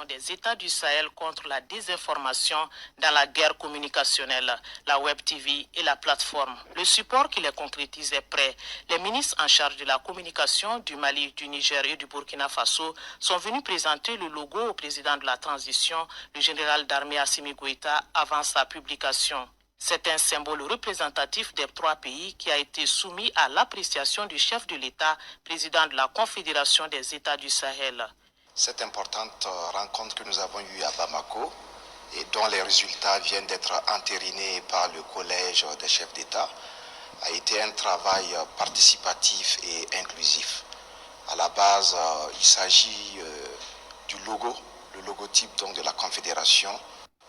Des États du Sahel contre la désinformation dans la guerre communicationnelle, la Web TV et la plateforme. Le support qui les concrétise est prêt. Les ministres en charge de la communication du Mali, du Niger et du Burkina Faso sont venus présenter le logo au président de la transition, le général d'armée Assimi Goïta, avant sa publication. C'est un symbole représentatif des trois pays qui a été soumis à l'appréciation du chef de l'État, président de la Confédération des États du Sahel. Cette importante rencontre que nous avons eue à Bamako et dont les résultats viennent d'être entérinés par le Collège des chefs d'État a été un travail participatif et inclusif. À la base, il s'agit du logo, le logotype donc, de la Confédération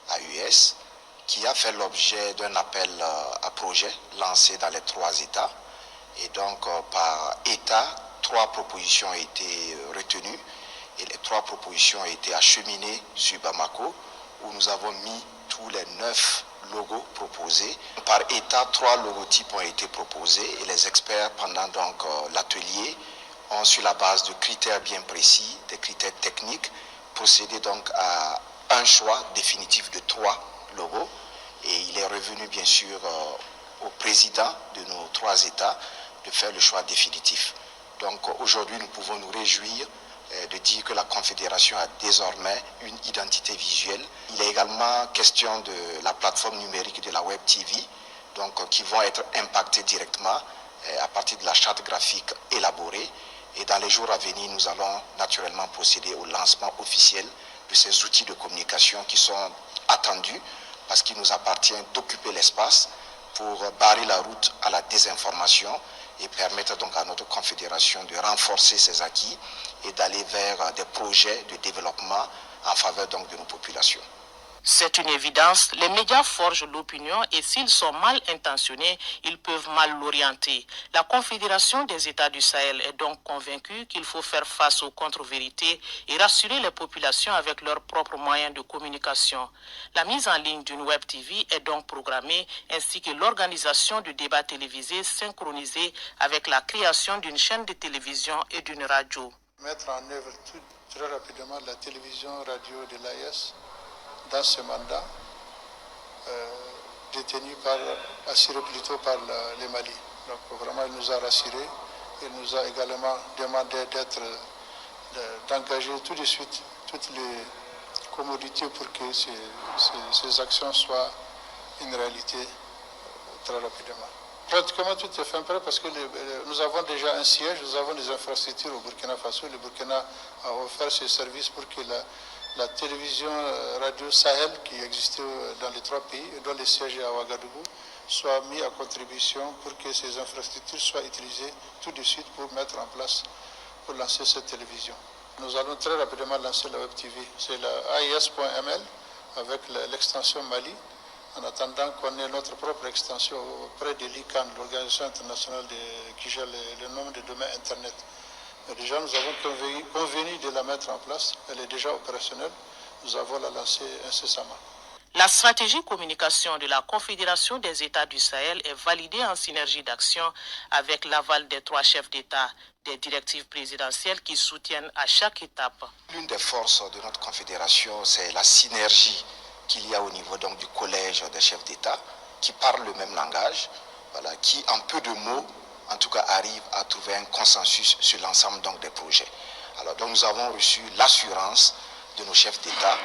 AES, qui a fait l'objet d'un appel à projet lancé dans les trois États. Et donc, par État, 3 propositions ont été retenues. Et les 3 propositions ont été acheminées sur Bamako, où nous avons mis tous les 9 logos proposés. Par État, 3 logotypes ont été proposés et les experts, pendant donc l'atelier, ont, sur la base de critères bien précis, des critères techniques, procédé donc à un choix définitif de 3 logos. Et il est revenu bien sûr au président de nos 3 États de faire le choix définitif. Donc aujourd'hui, nous pouvons nous réjouir de dire que la Confédération a désormais une identité visuelle. Il est également question de la plateforme numérique de la Web TV, donc, qui vont être impactées directement à partir de la charte graphique élaborée. Et dans les jours à venir, nous allons naturellement procéder au lancement officiel de ces outils de communication qui sont attendus parce qu'il nous appartient d'occuper l'espace pour barrer la route à la désinformation et permettre donc à notre confédération de renforcer ses acquis et d'aller vers des projets de développement en faveur donc de nos populations. C'est une évidence, les médias forgent l'opinion et s'ils sont mal intentionnés, ils peuvent mal l'orienter. La Confédération des États du Sahel est donc convaincue qu'il faut faire face aux contre-vérités et rassurer les populations avec leurs propres moyens de communication. La mise en ligne d'une Web TV est donc programmée ainsi que l'organisation de débats télévisés synchronisés avec la création d'une chaîne de télévision et d'une radio. Mettre en œuvre très rapidement la télévision-radio de l'AES dans ce mandat, assuré plutôt par le Mali. Donc vraiment, il nous a rassurés. Il nous a également demandé d'engager tout de suite toutes les commodités pour que ces actions soient une réalité très rapidement. Pratiquement tout est fait prêt parce que nous avons déjà un siège, nous avons des infrastructures au Burkina Faso. Le Burkina a offert ce service pour que la télévision radio Sahel qui existait dans les 3 pays, dont le siège est à Ouagadougou, soit mis à contribution pour que ces infrastructures soient utilisées tout de suite pour mettre en place, pour lancer cette télévision. Nous allons très rapidement lancer la Web TV. C'est la AIS.ml avec l'extension Mali, en attendant qu'on ait notre propre extension auprès de l'ICANN, l'organisation internationale qui gère le nombre de domaines Internet. Mais déjà, nous avons convenu de la mettre en place. Elle est déjà opérationnelle. Nous avons la lancer incessamment. La stratégie communication de la Confédération des États du Sahel est validée en synergie d'action avec l'aval des 3 chefs d'État, des directives présidentielles qui soutiennent à chaque étape. L'une des forces de notre confédération, c'est la synergie qu'il y a au niveau donc, du collège des chefs d'État qui parlent le même langage, voilà, qui en peu de mots, en tout cas, arrivent à trouver un consensus sur l'ensemble donc, des projets. Alors donc nous avons reçu l'assurance de nos chefs d'État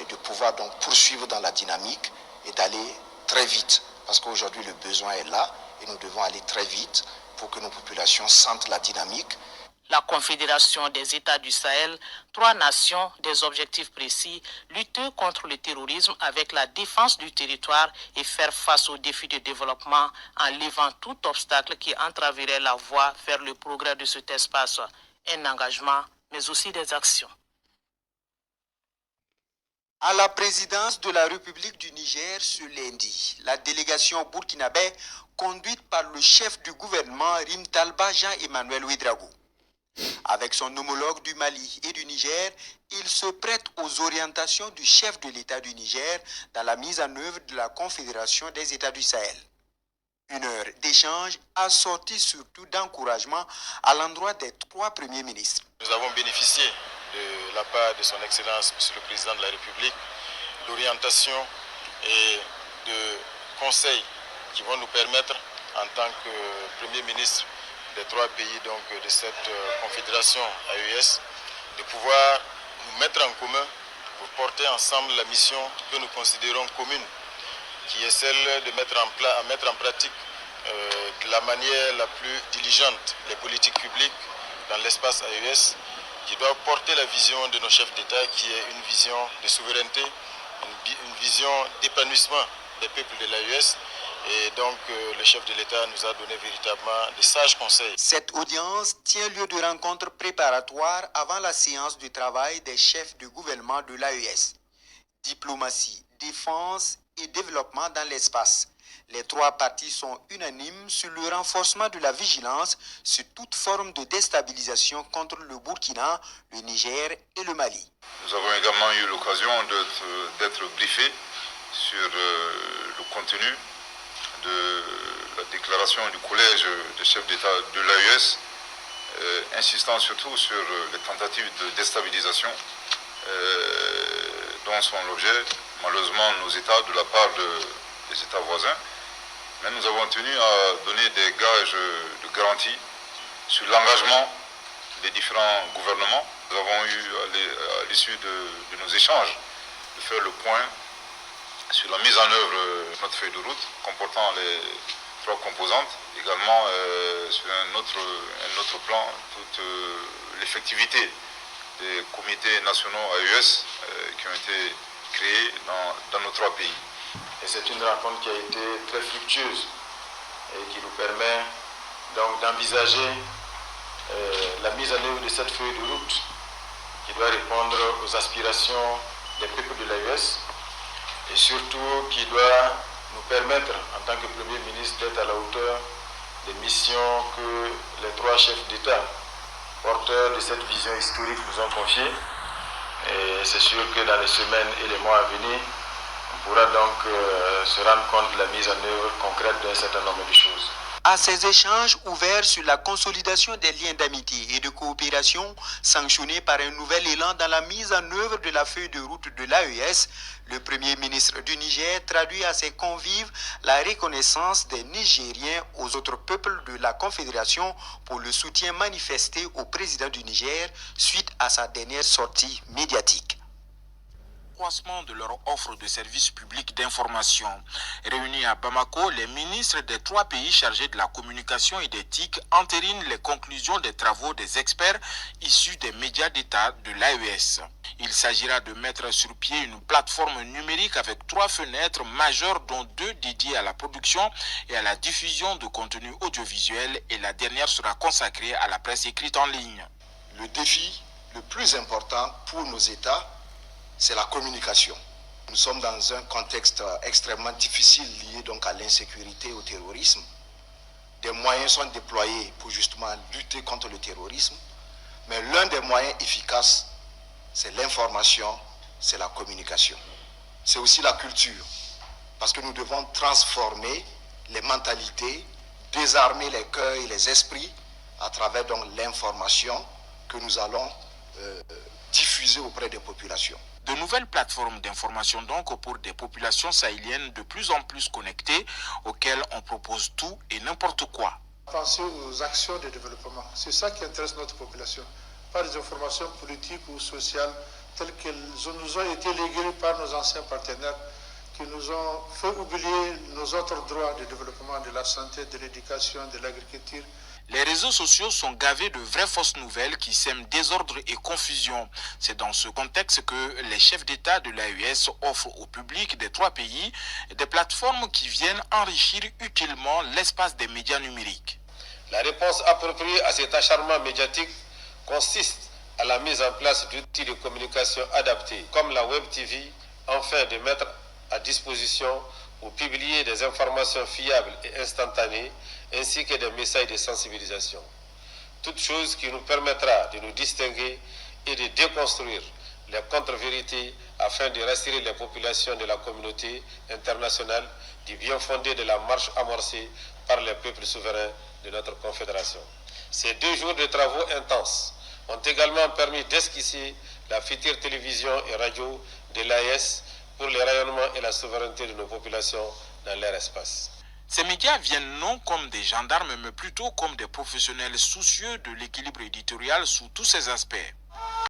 de pouvoir donc poursuivre dans la dynamique et d'aller très vite, parce qu'aujourd'hui le besoin est là et nous devons aller très vite pour que nos populations sentent la dynamique. La Confédération des États du Sahel, 3 nations, des objectifs précis, lutter contre le terrorisme avec la défense du territoire et faire face aux défis de développement en levant tout obstacle qui entraverait la voie vers le progrès de cet espace. Un engagement, mais aussi des actions. À la présidence de la République du Niger ce lundi, la délégation burkinabé conduite par le chef du gouvernement Rim Talba Jean-Emmanuel Ouedraogo. Avec son homologue du Mali et du Niger, il se prête aux orientations du chef de l'État du Niger dans la mise en œuvre de la Confédération des États du Sahel. Une heure d'échange assortie surtout d'encouragement à l'endroit des 3 premiers ministres. Nous avons bénéficié de la part de son Excellence, Monsieur le Président de la République, d'orientation et de conseils qui vont nous permettre, en tant que Premier ministre des 3 pays donc, de cette confédération AES, de pouvoir nous mettre en commun pour porter ensemble la mission que nous considérons commune, qui est celle de mettre en pratique de la manière la plus diligente les politiques publiques dans l'espace AES, qui doit porter la vision de nos chefs d'État, qui est une vision de souveraineté, une vision d'épanouissement des peuples de l'AES. Et donc, le chef de l'État nous a donné véritablement de sages conseils. Cette audience tient lieu de rencontre préparatoire avant la séance de travail des chefs de gouvernement de l'AES. Diplomatie, défense et développement dans l'espace. Les 3 parties sont unanimes sur le renforcement de la vigilance sur toute forme de déstabilisation contre le Burkina, le Niger et le Mali. Nous avons également eu l'occasion d'être briefés sur le contenu de la déclaration du collège des chefs d'État de l'AES, insistant surtout sur les tentatives de déstabilisation dont sont l'objet malheureusement nos États de la part des États voisins. Mais nous avons tenu à donner des gages de garantie sur l'engagement des différents gouvernements. Nous avons eu à l'issue de nos échanges de faire le point sur la mise en œuvre de notre feuille de route comportant les 3 composantes, également sur un autre plan, toute l'effectivité des comités nationaux AES qui ont été créés dans nos 3 pays. Et c'est une rencontre qui a été très fructueuse et qui nous permet donc d'envisager la mise en œuvre de cette feuille de route qui doit répondre aux aspirations des peuples de l'AES et surtout qui doit nous permettre, en tant que Premier ministre, d'être à la hauteur des missions que les 3 chefs d'État, porteurs de cette vision historique, nous ont confiées. Et c'est sûr que dans les semaines et les mois à venir, on pourra donc se rendre compte de la mise en œuvre concrète d'un certain nombre de choses. À ces échanges ouverts sur la consolidation des liens d'amitié et de coopération sanctionnés par un nouvel élan dans la mise en œuvre de la feuille de route de l'AES, le Premier ministre du Niger traduit à ses convives la reconnaissance des Nigériens aux autres peuples de la Confédération pour le soutien manifesté au président du Niger suite à sa dernière sortie médiatique. De leur offre de services publics d'information. Réunis à Bamako, les ministres des 3 pays chargés de la communication et d'éthique entérinent les conclusions des travaux des experts issus des médias d'État de l'AES. Il s'agira de mettre sur pied une plateforme numérique avec 3 fenêtres majeures, dont 2 dédiées à la production et à la diffusion de contenus audiovisuels, et la dernière sera consacrée à la presse écrite en ligne. Le défi le plus important pour nos États, c'est la communication. Nous sommes dans un contexte extrêmement difficile lié donc à l'insécurité et au terrorisme. Des moyens sont déployés pour justement lutter contre le terrorisme, mais l'un des moyens efficaces, c'est l'information, c'est la communication. C'est aussi la culture, parce que nous devons transformer les mentalités, désarmer les cœurs et les esprits à travers donc l'information que nous allons diffuser auprès des populations. De nouvelles plateformes d'information donc pour des populations sahéliennes de plus en plus connectées, auxquelles on propose tout et n'importe quoi. Penser aux actions de développement, c'est ça qui intéresse notre population. Pas des informations politiques ou sociales telles qu'elles nous ont été léguées par nos anciens partenaires, qui nous ont fait oublier nos autres droits de développement, de la santé, de l'éducation, de l'agriculture. Les réseaux sociaux sont gavés de vraies fausses nouvelles qui sèment désordre et confusion. C'est dans ce contexte que les chefs d'État de l'AES offrent au public des 3 pays des plateformes qui viennent enrichir utilement l'espace des médias numériques. La réponse appropriée à cet acharnement médiatique consiste à la mise en place d'outils de communication adaptés, comme la Web TV, afin de mettre à disposition ou publier des informations fiables et instantanées, ainsi que des messages de sensibilisation. Toute chose qui nous permettra de nous distinguer et de déconstruire les contre-vérités afin de rassurer les populations de la communauté internationale du bien fondé de la marche amorcée par les peuples souverains de notre confédération. Ces 2 jours de travaux intenses ont également permis d'esquisser la future télévision et radio de l'AES pour le rayonnement et la souveraineté de nos populations dans leur espace. Ces médias viennent non comme des gendarmes, mais plutôt comme des professionnels soucieux de l'équilibre éditorial sous tous ses aspects.